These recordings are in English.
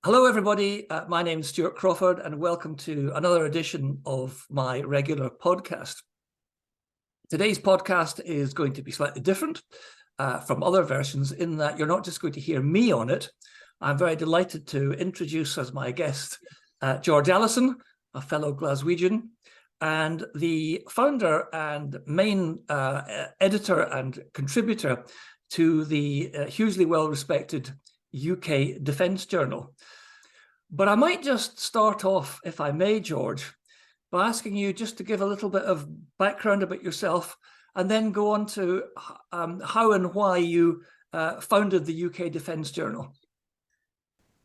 Hello, everybody. My name is Stuart Crawford, and welcome to another edition of my regular podcast. Today's podcast is going to be slightly different from other versions in that you're not just going to hear me on it. I'm very delighted to introduce as my guest George Alison, a fellow Glaswegian, and the founder and main editor and contributor to the hugely well-respected UK Defence Journal. But I might just start off, if I may, George, by asking you just to give a little bit of background about yourself and then go on to how and why you founded the UK Defence Journal.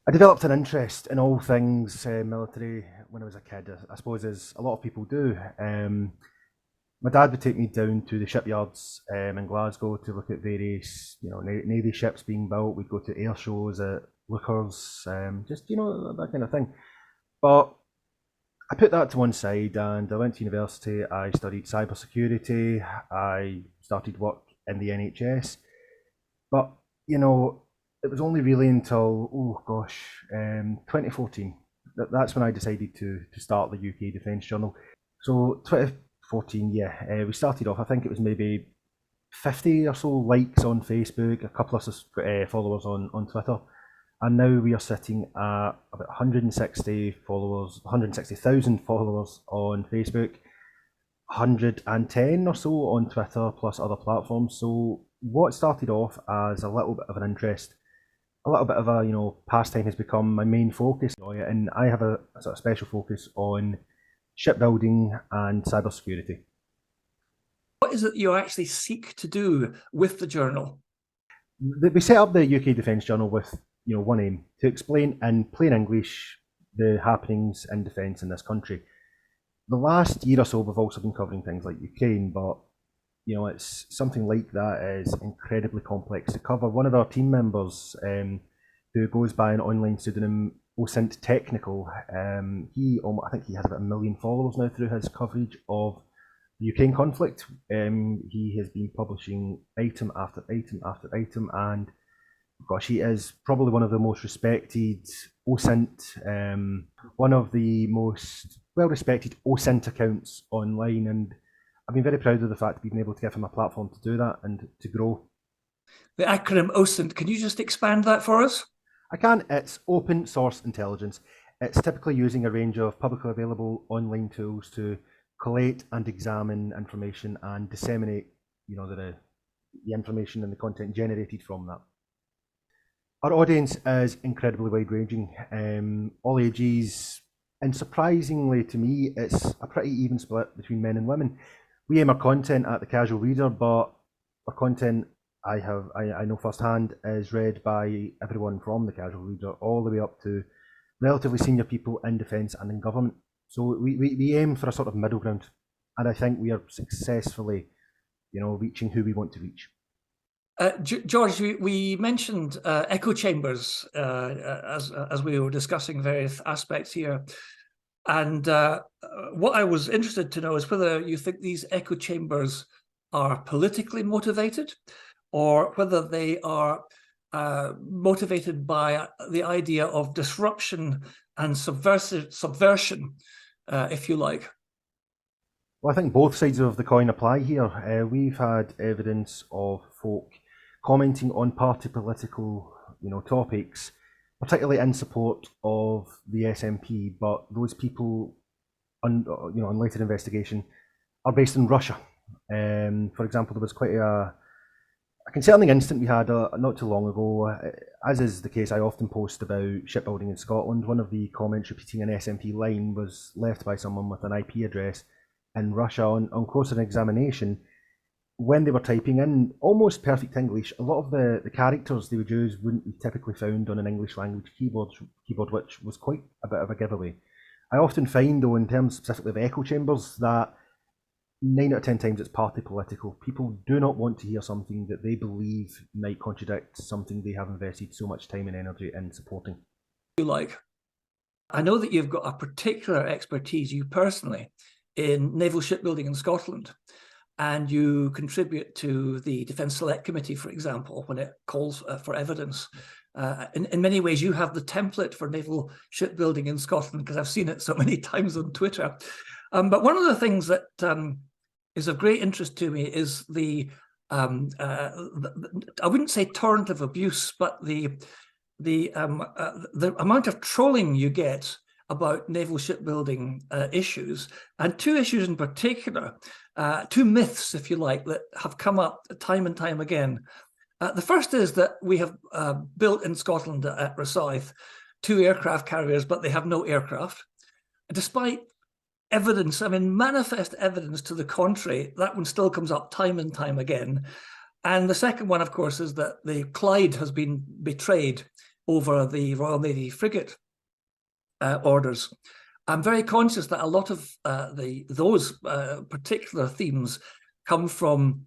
I developed an interest in all things military when I was a kid, I suppose, as a lot of people do. My dad would take me down to the shipyards in Glasgow to look at various, Navy ships being built. We'd go to air shows at Lookers, that kind of thing. But I put that to one side and I went to university. I studied cybersecurity. I started work in the NHS. But, it was only really until, 2014. That's when I decided to start the UK Defence Journal. So 2014, we started off, I think it was maybe 50 or so likes on Facebook, a couple of followers on Twitter. And now we are sitting at about 160,000 followers on Facebook, 110 or so on Twitter, plus other platforms. So what started off as a little bit of an interest, a little bit of a pastime, has become my main focus. And I have a sort of special focus on shipbuilding and cybersecurity. What is it you actually seek to do with the journal? We set up the UK Defence Journal with one aim: to explain in plain English the happenings in defence in this country. The last year or so we've also been covering things like Ukraine, but it's something like that is incredibly complex to cover. One of our team members, who goes by an online pseudonym Osint Technical, I think he has about 1 million followers now through his coverage of the Ukraine conflict. He has been publishing item after item after item, and gosh, he is probably one of the most respected OSINT, one of the most well-respected OSINT accounts online, and I've been very proud of the fact that we've been able to give him a platform to do that and to grow. The acronym OSINT, can you just expand that for us? I can. It's Open Source Intelligence. It's typically using a range of publicly available online tools to collate and examine information and disseminate, the information and the content generated from that. Our audience is incredibly wide-ranging, all ages, and surprisingly to me, it's a pretty even split between men and women. We aim our content at the casual reader, but our content, I know firsthand, is read by everyone from the casual reader all the way up to relatively senior people in defence and in government. So we aim for a sort of middle ground, and I think we are successfully, reaching who we want to reach. George, we mentioned echo chambers as we were discussing various aspects here. And what I was interested to know is whether you think these echo chambers are politically motivated or whether they are motivated by the idea of disruption and subversion, if you like. Well, I think both sides of the coin apply here. We've had evidence of folk commenting on party political, topics, particularly in support of the SNP, but those people, on later investigation, are based in Russia. For example, there was quite a concerning incident we had not too long ago. As is the case, I often post about shipbuilding in Scotland. One of the comments repeating an SNP line was left by someone with an IP address in Russia. On closer examination, when they were typing in almost perfect English, a lot of the characters they would use wouldn't be typically found on an English language keyboard, which was quite a bit of a giveaway. I often find, though, in terms specifically of echo chambers, that 9 out of 10 times it's party political. People do not want to hear something that they believe might contradict something they have invested so much time and energy in supporting. I know that you've got a particular expertise, you personally, in naval shipbuilding in Scotland. And you contribute to the Defence Select Committee, for example, when it calls for evidence in many ways, you have the template for naval shipbuilding in Scotland, because I've seen it so many times on Twitter. But one of the things that is of great interest to me is I wouldn't say torrent of abuse, but the amount of trolling you get about naval shipbuilding issues, and two issues in particular, two myths, if you like, that have come up time and time again. The first is that we have built in Scotland at Rosyth 2 aircraft carriers, but they have no aircraft. Despite evidence, I mean, manifest evidence to the contrary, that one still comes up time and time again. And the second one, of course, is that the Clyde has been betrayed over the Royal Navy frigate orders. I'm very conscious that a lot of those particular themes come from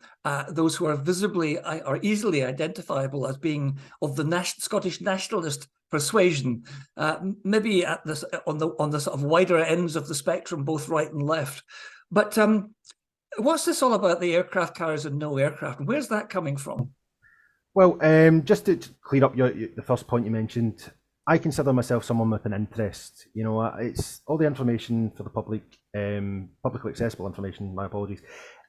those who are visibly or easily identifiable as being of the Scottish nationalist persuasion, maybe at this on the sort of wider ends of the spectrum, both right and left. But what's this all about, the aircraft carriers and no aircraft? Where's that coming from? Well, just to clear up the first point you mentioned, I consider myself someone with an interest. You know, it's all the information for the public, publicly accessible information, my apologies,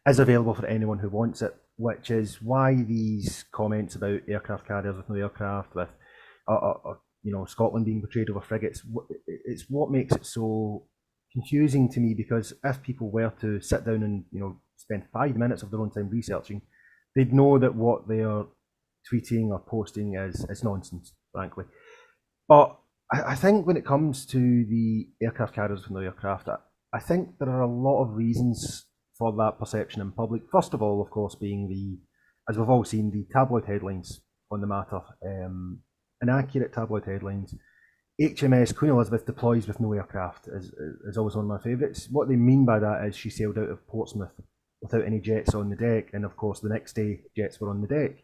is available for anyone who wants it, which is why these comments about aircraft carriers with no aircraft, with you know, Scotland being betrayed over frigates, it's what makes it so confusing to me, because if people were to sit down and, you know, spend 5 minutes of their own time researching, they'd know that what they are tweeting or posting is nonsense, frankly. But I think when it comes to the aircraft carriers with no aircraft, I think there are a lot of reasons for that perception in public. First of all, of course, being as we've all seen, the tabloid headlines on the matter. Inaccurate tabloid headlines. HMS Queen Elizabeth deploys with no aircraft is always one of my favourites. What they mean by that is she sailed out of Portsmouth without any jets on the deck, and of course the next day jets were on the deck.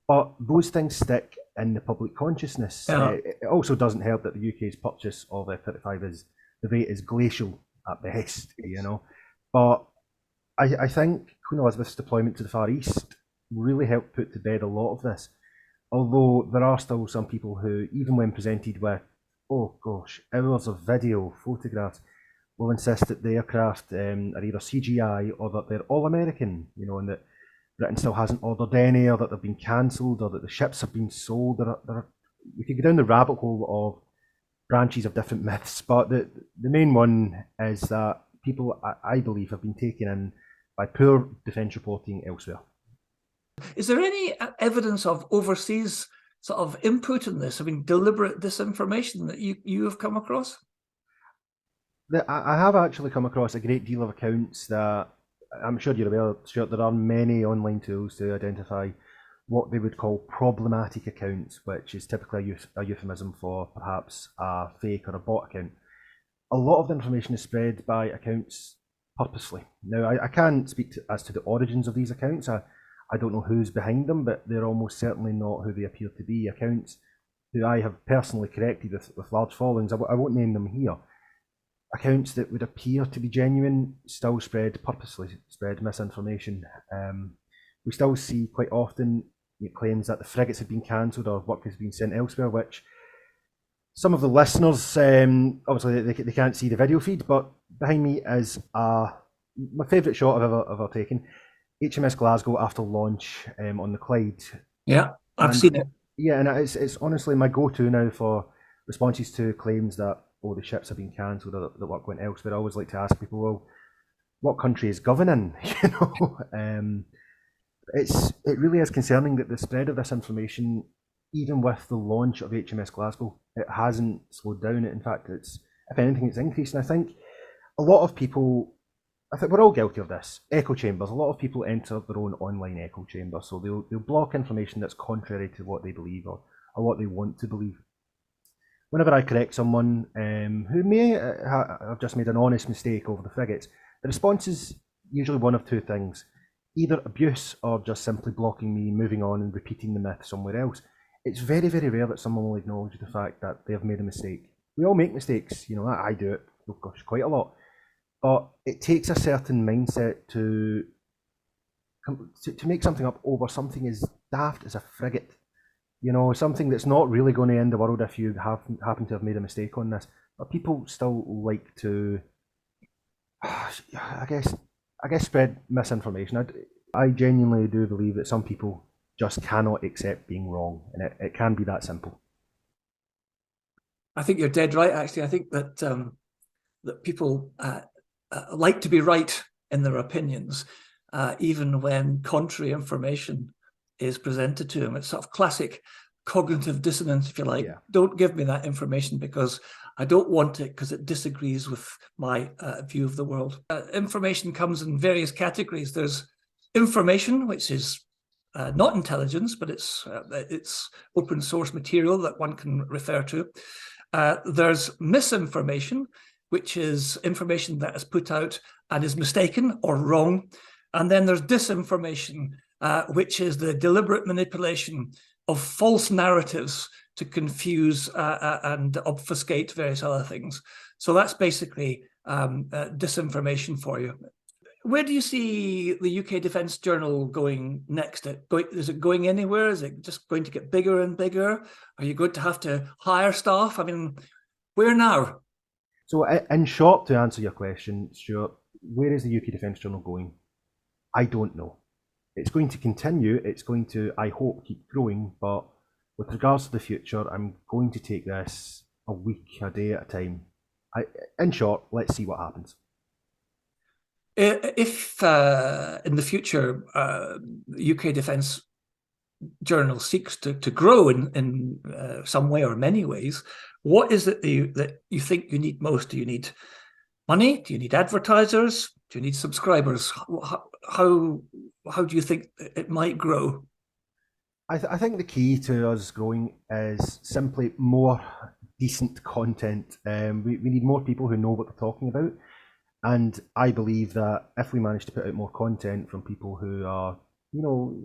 But those things stick in the public consciousness. Yeah. It also doesn't help that the UK's purchase of F-35 the rate is glacial at best, you know. But I think Queen Elizabeth's deployment to the Far East really helped put to bed a lot of this. Although there are still some people who, even when presented with, oh gosh, hours of video, photographs, will insist that the aircraft are either CGI or that they're all American, you know, and that Britain still hasn't ordered any, or that they've been cancelled, or that the ships have been sold. We could go down the rabbit hole of branches of different myths, but the main one is that people, I believe, have been taken in by poor defence reporting elsewhere. Is there any evidence of overseas sort of input in this? I mean, deliberate disinformation that you have come across? I have actually come across a great deal of accounts that I'm sure you're aware, Stuart, there are many online tools to identify what they would call problematic accounts, which is typically a euphemism for perhaps a fake or a bot account. A lot of the information is spread by accounts purposely. Now, I can't speak as to the origins of these accounts. I don't know who's behind them, but they're almost certainly not who they appear to be. Accounts who I have personally corrected with large followings, I won't name them here. Accounts that would appear to be genuine still purposely spread misinformation. We still see quite often claims that the frigates have been cancelled or work has been sent elsewhere, which some of the listeners, obviously they can't see the video feed, but behind me is my favourite shot I've ever taken. HMS Glasgow after launch on the Clyde. Yeah, I've seen it. Yeah, and it's honestly my go-to now for responses to claims that, oh, the ships have been cancelled or the work went elsewhere. I always like to ask people, well, what country is governing? You know, it really is concerning that the spread of this information, even with the launch of HMS Glasgow, it hasn't slowed down. In fact, if anything, it's increased. And I think a lot of people, I think we're all guilty of this. Echo chambers. A lot of people enter their own online echo chamber, so they'll block information that's contrary to what they believe or what they want to believe. Whenever I correct someone who may have just made an honest mistake over the frigates, the response is usually one of two things: either abuse or just simply blocking me, moving on and repeating the myth somewhere else. It's very, very rare that someone will acknowledge the fact that they have made a mistake. We all make mistakes, you know. I do it, oh gosh, quite a lot. But it takes a certain mindset to make something up over something as daft as a frigate. You know, something that's not really going to end the world if you happen to have made a mistake on this. But people still like to, I guess, spread misinformation. I genuinely do believe that some people just cannot accept being wrong, and it can be that simple. I think you're dead right, actually. I think that that people like to be right in their opinions, even when contrary information is presented to them. It's sort of classic cognitive dissonance, if you like. Yeah. Don't give me that information because I don't want it because it disagrees with my view of the world. Information comes in various categories. There's information, which is not intelligence, but it's open source material that one can refer to. There's misinformation, which is information that is put out and is mistaken or wrong. And then there's disinformation, which is the deliberate manipulation of false narratives to confuse and obfuscate various other things. So that's basically disinformation for you. Where do you see the UK Defence Journal going next? Is it going anywhere? Is it just going to get bigger and bigger? Are you going to have to hire staff? I mean, where now? So, in short, to answer your question, Stuart, where is the UK Defence Journal going? I don't know. It's going to continue. It's going to, I hope, keep growing. But with regards to the future, I'm going to take this a week, a day at a time. In short, let's see what happens. If in the future UK Defence Journal seeks to grow in some way or many ways, what is it that you think you need most? Do you need money? Do you need advertisers? Do you need subscribers? How do you think it might grow? I think the key to us growing is simply more decent content. We need more people who know what they're talking about. And I believe that if we manage to put out more content from people who are, you know,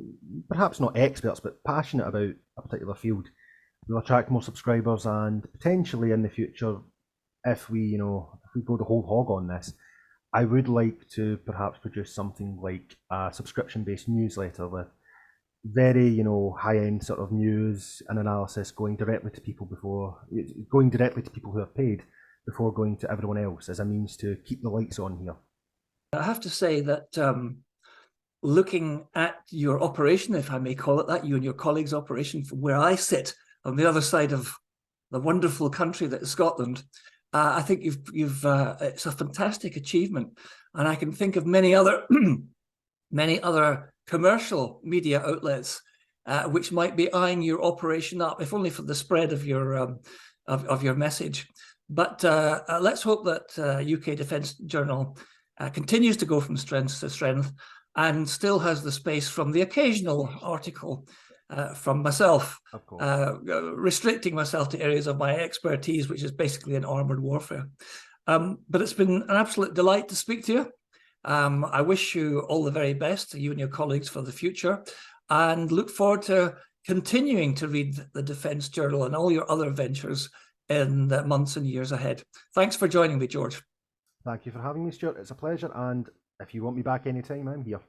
perhaps not experts, but passionate about a particular field, we'll attract more subscribers, and potentially in the future, if we go the whole hog on this, I would like to perhaps produce something like a subscription-based newsletter with very, high-end sort of news and analysis going directly to people who are paid before going to everyone else, as a means to keep the lights on here. I have to say that looking at your operation, if I may call it that, you and your colleagues' operation from where I sit on the other side of the wonderful country that is Scotland, I think it's a fantastic achievement, and I can think of many other commercial media outlets which might be eyeing your operation up, if only for the spread of your message. But let's hope that UK Defence Journal continues to go from strength to strength and still has the space from the occasional article from myself, restricting myself to areas of my expertise, which is basically in armoured warfare. But it's been an absolute delight to speak to you. I wish you all the very best, you and your colleagues, for the future, and look forward to continuing to read the Defence Journal and all your other ventures in the months and years ahead. Thanks for joining me, George. Thank you for having me, Stuart. It's a pleasure, and if you want me back anytime, I'm here.